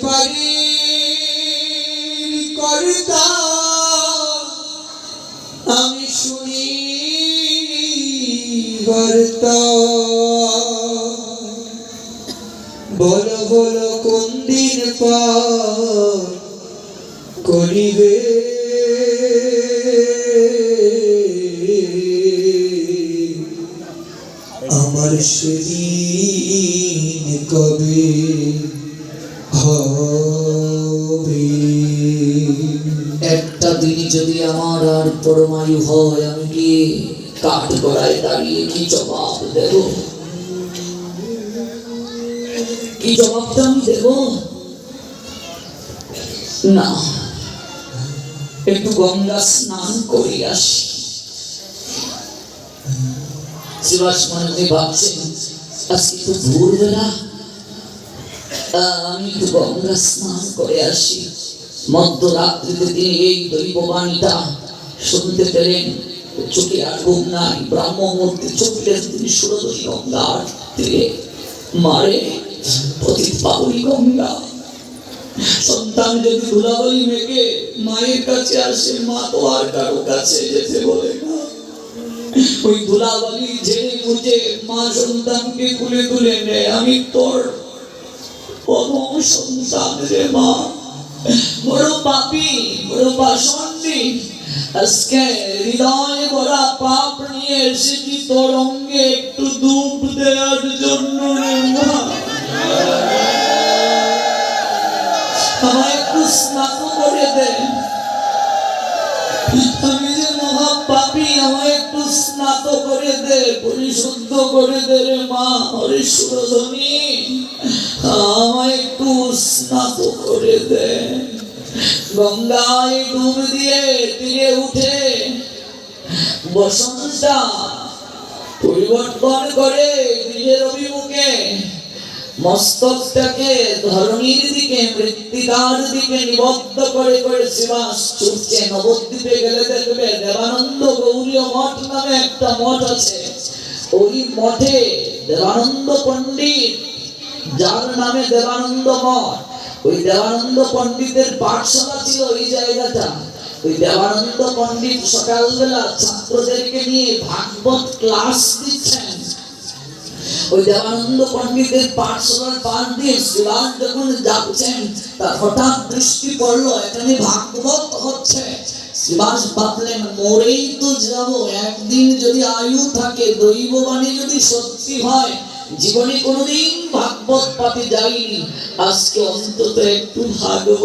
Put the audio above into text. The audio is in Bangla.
পারি কর্তা আমি শুনি বার্তা বলো বলো কোন দিন পার করিবে আমার সেদিন কবে হবে? একটা দিন যদি আমার আর পরমায়ু হয়, আমি কি কাঠ গড়ায় দাঁড়িয়ে কি জবাব দেব? কি জবাবটা আমি দেব? না, একটু গঙ্গা স্নান করে আসি। শিবাস মনে ভাবছেন আজকে তো ভোরবেলা, আমি একটু গঙ্গা স্নান করে আসি। মধ্যরাত্রিতে তিনি এই দৈববাণীটা শুনতে পেলেন। চোখে আর ঘুম নাই, ব্রাহ্মমূর্তি চোখে তিনি সুরদয়ী গঙ্গার তীরে। মারে পতিত পাবনী গঙ্গা, সন্তান যদি ধুলাবালি মেঘে মায়ের কাছে আসে, মা তো আর কারো কাছে যেতে বলে না। ওই ধুলাবালি ঝেড়ে মুছে মা সন্তানকে কুলে তুলে নেয়। আমি তোর পরম সন্তান রে মা, বড় পাপী, বড় পাষণ্ডী, আজকে হৃদয় ভরা পাপ নিয়ে এসেছি তোর অঙ্গে একটু ধূপ দেওয়ার জন্য রে মা। আমায় একটু স্নান করে দে, আমি যে মহা পাপী, আমায় একটু স্নাত করে দে, পরিশুদ্ধ করে দে রে মা। হরে সুরধনী, আমায় একটু স্নাত করে দে। গঙ্গায় ডুব দিয়ে তীরে উঠে বসনটা পরিবর্তন করে নিজের অভিমুখে মস্তকটাকে ধরণীর দিকে, মৃত্তিকার দিকে নিবদ্ধ করে করে শিবাস ছুটছে। নবদ্বীপে গেলে দেখবে দেবানন্দ গৌরীয় মঠ নামে একটা মঠ আছে। ওই মঠে দেবানন্দ পণ্ডিত, যার নামে দেবানন্দ মঠ, ওই দেবানন্দ পণ্ডিতের পাঠশালা ছিল এই জায়গাটা। ওই দেবানন্দ পণ্ডিত সকালবেলা ছাত্রদেরকে নিয়ে ভাগবত ক্লাস দিচ্ছেন। ওই দেবানন্দ পণ্ডিতের পাঠশালার পাশ দিয়ে শিবাস যখন যাচ্ছেন, তার হঠাৎ দৃষ্টি পড়লো এখানে ভাগবত হচ্ছে। শিবাস ভাবলেন মরেই তো যাবো, একদিন যদি আয়ু থাকে, দৈববাণী যদি সত্যি হয়, জীবনে কোনোদিন ভাগবত পাতে যাইনি, আজকে অন্তত একটু ভাগবত